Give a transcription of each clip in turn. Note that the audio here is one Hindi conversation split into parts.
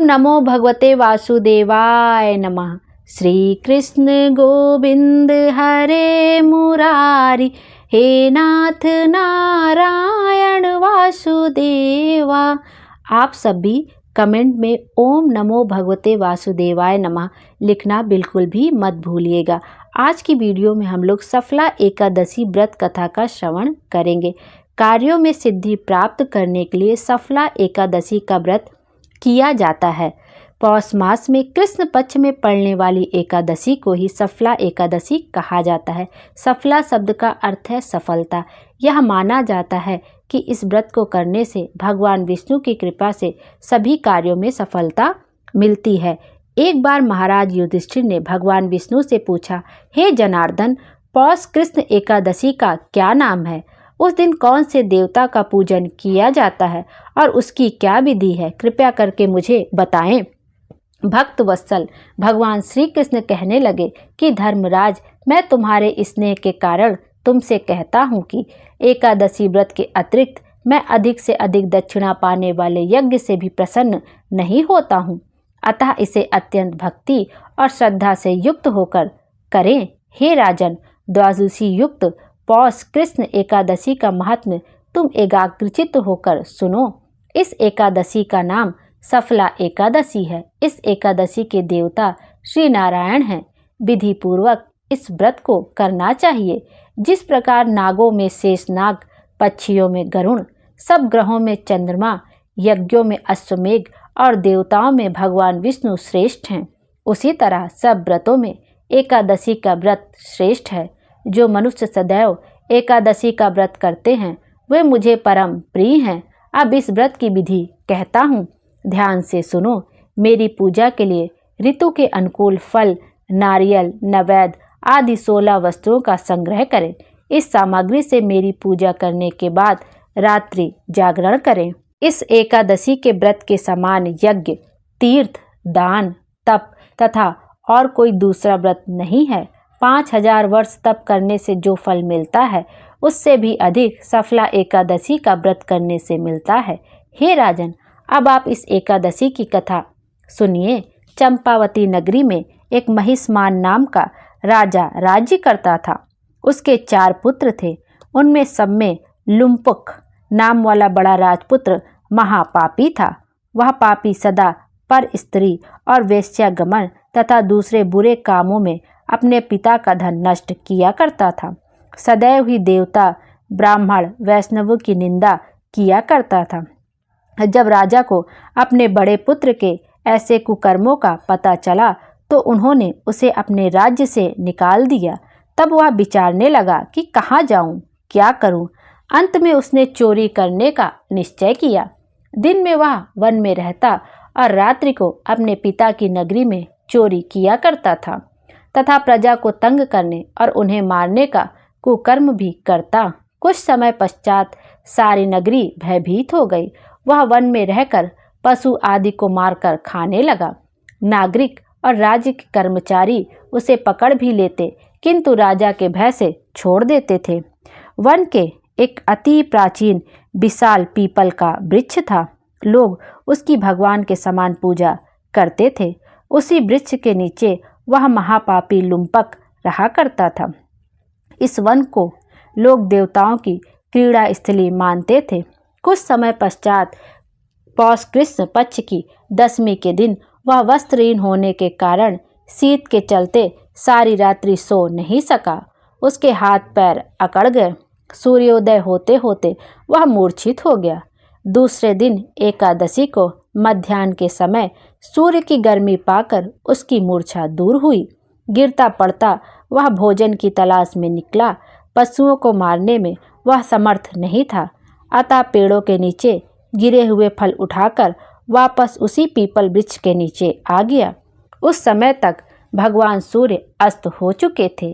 नमो भगवते वासुदेवाय नमः। श्री कृष्ण गोविंद हरे मुरारी, हे नाथ नारायण वासुदेवा। आप सभी कमेंट में ओम नमो भगवते वासुदेवाय नमः लिखना बिल्कुल भी मत भूलिएगा। आज की वीडियो में हम लोग सफला एकादशी व्रत कथा का श्रवण करेंगे। कार्यों में सिद्धि प्राप्त करने के लिए सफला एकादशी का व्रत किया जाता है। पौष मास में कृष्ण पक्ष में पड़ने वाली एकादशी को ही सफला एकादशी कहा जाता है। सफला शब्द का अर्थ है सफलता। यह माना जाता है कि इस व्रत को करने से भगवान विष्णु की कृपा से सभी कार्यों में सफलता मिलती है। एक बार महाराज युधिष्ठिर ने भगवान विष्णु से पूछा, हे जनार्दन, पौष कृष्ण एकादशी का क्या नाम है? उस दिन कौन से देवता का पूजन किया जाता है और उसकी क्या विधि है? कृपया करके मुझे बताएं। भक्त वत्सल भगवान श्री कृष्ण कहने लगे कि धर्मराज, मैं तुम्हारे स्नेह के कारण तुमसे कहता हूँ कि एकादशी व्रत के अतिरिक्त मैं अधिक से अधिक दक्षिणा पाने वाले यज्ञ से भी प्रसन्न नहीं होता हूँ। अतः इसे अत्यंत भक्ति और श्रद्धा से युक्त होकर करें। हे राजन, द्वादशी युक्त पौष कृष्ण एकादशी का महात्म्य तुम एकाग्रचित्त होकर सुनो। इस एकादशी का नाम सफला एकादशी है। इस एकादशी के देवता श्री नारायण हैं। विधि पूर्वक इस व्रत को करना चाहिए। जिस प्रकार नागों में शेषनाग, पक्षियों में गरुण, सब ग्रहों में चंद्रमा, यज्ञों में अश्वमेघ और देवताओं में भगवान विष्णु श्रेष्ठ हैं, उसी तरह सब व्रतों में एकादशी का व्रत श्रेष्ठ है। जो मनुष्य सदैव एकादशी का व्रत करते हैं वे मुझे परम प्रिय हैं। अब इस व्रत की विधि कहता हूँ, ध्यान से सुनो। मेरी पूजा के लिए ऋतु के अनुकूल फल, नारियल, नैवेद्य आदि 16 वस्तुओं का संग्रह करें। इस सामग्री से मेरी पूजा करने के बाद रात्रि जागरण करें। इस एकादशी के व्रत के समान यज्ञ, तीर्थ, दान, तप तथा और कोई दूसरा व्रत नहीं है। 5000 वर्ष तप करने से जो फल मिलता है उससे भी अधिक सफला एकादशी का व्रत करने से मिलता है। हे राजन, अब आप इस एकादशी की कथा सुनिए। चंपावती नगरी में एक महिष्मान नाम का राजा राज्य करता था। उसके 4 पुत्र थे। उनमें सब में लुम्पुक नाम वाला बड़ा राजपुत्र महापापी था। वह पापी सदा पर स्त्री और वेश्यागमन तथा दूसरे बुरे कामों में अपने पिता का धन नष्ट किया करता था। सदैव ही देवता, ब्राह्मण, वैष्णवों की निंदा किया करता था। जब राजा को अपने बड़े पुत्र के ऐसे कुकर्मों का पता चला तो उन्होंने उसे अपने राज्य से निकाल दिया। तब वह विचारने लगा कि कहाँ जाऊं, क्या करूं। अंत में उसने चोरी करने का निश्चय किया। दिन में वह वन में रहता और रात्रि को अपने पिता की नगरी में चोरी किया करता था तथा प्रजा को तंग करने और उन्हें मारने का कुकर्म भी करता। कुछ समय पश्चात सारी नगरी भयभीत हो गई। वह वन में रहकर पशु आदि को मारकर खाने लगा। नागरिक और राज्य के कर्मचारी उसे पकड़ भी लेते, किंतु राजा के भय से छोड़ देते थे। वन के एक अति प्राचीन विशाल पीपल का वृक्ष था। लोग उसकी भगवान के समान पूजा करते थे। उसी वृक्ष के नीचे वह महापापी लुम्पक रहा करता था। इस वन को लोग देवताओं की क्रीड़ा स्थली मानते थे। कुछ समय पश्चात पौष कृष्ण पक्ष की 10वीं के दिन वह वस्त्रहीन होने के कारण शीत के चलते सारी रात्रि सो नहीं सका। उसके हाथ पैर अकड़ गए। सूर्योदय होते होते वह मूर्छित हो गया। दूसरे दिन एकादशी को मध्याह्न के समय सूर्य की गर्मी पाकर उसकी मूर्छा दूर हुई। गिरता पड़ता वह भोजन की तलाश में निकला। पशुओं को मारने में वह समर्थ नहीं था, अतः पेड़ों के नीचे गिरे हुए फल उठाकर वापस उसी पीपल वृक्ष के नीचे आ गया। उस समय तक भगवान सूर्य अस्त हो चुके थे।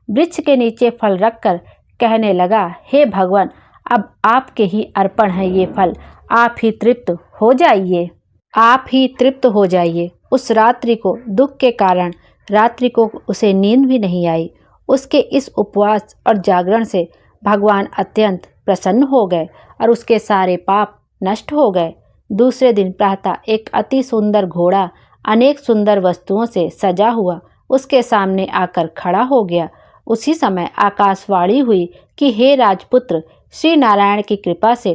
वृक्ष के नीचे फल रखकर कहने लगा, हे भगवान, अब आपके ही अर्पण है ये फल, आप ही तृप्त हो जाइए, आप ही तृप्त हो जाइए। उस रात्रि को दुख के कारण रात्रि को उसे नींद भी नहीं आई। उसके इस उपवास और जागरण से भगवान अत्यंत प्रसन्न हो गए और उसके सारे पाप नष्ट हो गए। दूसरे दिन प्रातः एक अति सुंदर घोड़ा अनेक सुंदर वस्तुओं से सजा हुआ उसके सामने आकर खड़ा हो गया। उसी समय आकाशवाणी हुई कि हे राजपुत्र, श्री नारायण की कृपा से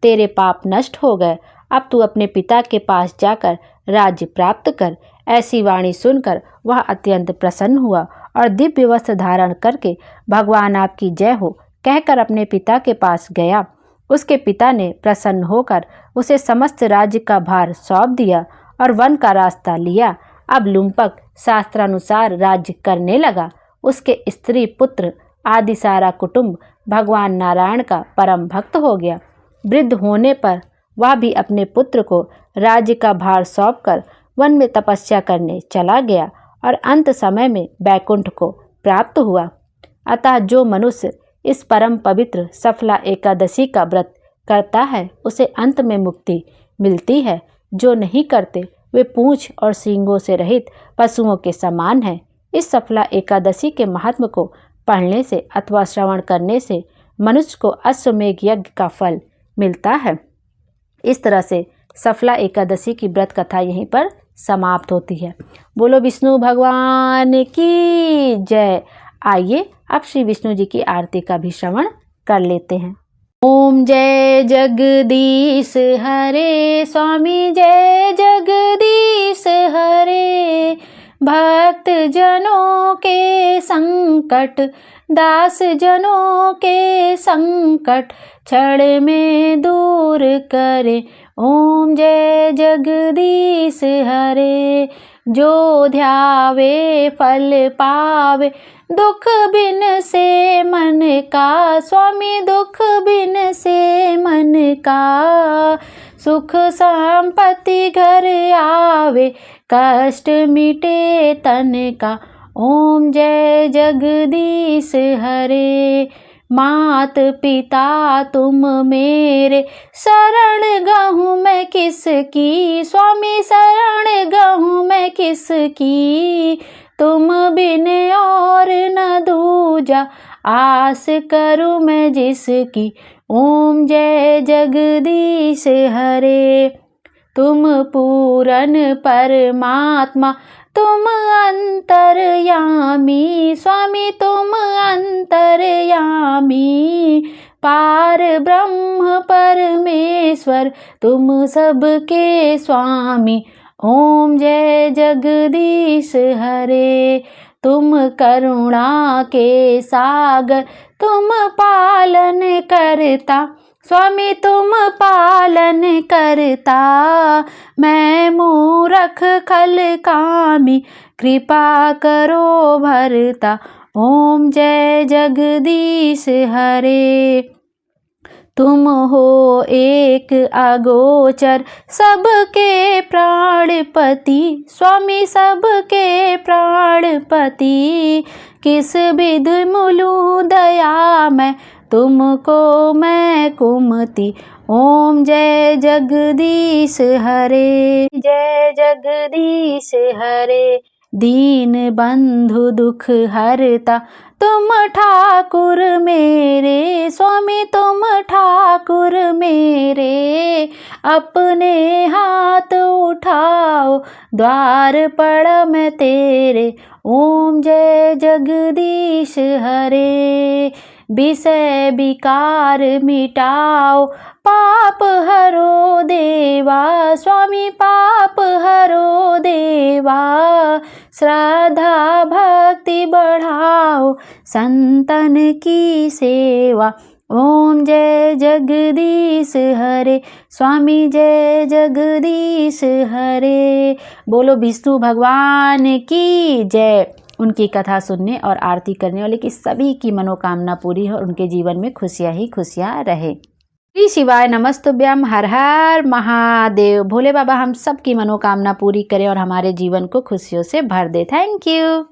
तेरे पाप नष्ट हो गए। अब तू अपने पिता के पास जाकर राज्य प्राप्त कर। ऐसी वाणी सुनकर वह अत्यंत प्रसन्न हुआ और दिव्य वस्त्र धारण करके भगवान आपकी जय हो कहकर अपने पिता के पास गया। उसके पिता ने प्रसन्न होकर उसे समस्त राज्य का भार सौंप दिया और वन का रास्ता लिया। अब लुम्पक शास्त्रानुसार राज्य करने लगा। उसके स्त्री पुत्र आदि सारा कुटुंब भगवान नारायण का परम भक्त हो गया। वृद्ध होने पर वह भी अपने पुत्र को राज्य का भार सौंपकर वन में तपस्या करने चला गया और अंत समय में बैकुंठ को प्राप्त हुआ। अतः जो मनुष्य इस परम पवित्र सफला एकादशी का व्रत करता है उसे अंत में मुक्ति मिलती है। जो नहीं करते वे पूंछ और सींगों से रहित पशुओं के समान हैं। इस सफला एकादशी के महात्म को पढ़ने से अथवा श्रवण करने से मनुष्य को अश्वमेघ यज्ञ का फल मिलता है। इस तरह से सफला एकादशी की व्रत कथा यहीं पर समाप्त होती है। बोलो विष्णु भगवान की जय। आइए अब श्री विष्णु जी की आरती का भी श्रवण कर लेते हैं। ओम जय जगदीश हरे स्वामी, जय जगदीश हरे। भक्त जनों के संकट, दास जनों के संकट क्षण में दूर करे। ओम जय जगदीश हरे। जो ध्यावे फल पावे, दुख बिन से मन का। स्वामी दुख बिन से मन का। सुख संपत्ति घर आवे, कष्ट मिटे तन का। ओम जय जगदीश हरे। मात पिता तुम मेरे, शरण गहूँ मैं किसकी। स्वामी शरण गहूँ मैं किसकी। तुम बिन और न दूजा, आस करूँ मैं जिसकी। ओम जय जगदीश हरे। तुम पूरन परमात्मा, तुम अंतर्यामी। स्वामी तुम अंतर्यामी। पार ब्रह्म परमेश्वर, तुम सबके स्वामी। ओम जय जगदीश हरे। तुम करुणा के सागर, तुम पालन करता। स्वामी तुम पालन करता। मैं मूरख खल कामी, कृपा करो भरता। ओम जय जगदीश हरे। तुम हो एक अगोचर, सबके प्राणपति। स्वामी सबके प्राणपति। किस विध मुलू दया मैं, तुमको मैं कुमति। ओम जय जगदीश हरे। जय जगदीश हरे। दीन बंधु दुख हरता, तुम ठाकुर मेरे। स्वामी तुम ठाकुर मेरे। अपने हाथ उठाओ, द्वार पड़ा मैं तेरे। ओम जय जगदीश हरे। विषय विकार मिटाओ, पाप हरो देवा। स्वामी पाप हरो देवा। श्रद्धा भक्ति बढ़ाओ, संतन की सेवा। ओम जय जगदीश हरे। स्वामी जय जगदीश हरे। बोलो विष्णु भगवान की जय। उनकी कथा सुनने और आरती करने वाले की सभी की मनोकामना पूरी हो और उनके जीवन में खुशियाँ ही खुशियाँ रहे। श्री शिवाय नमस्तुभ्यम। हर हर महादेव। भोले बाबा हम सब की मनोकामना पूरी करें और हमारे जीवन को खुशियों से भर दे। Thank you.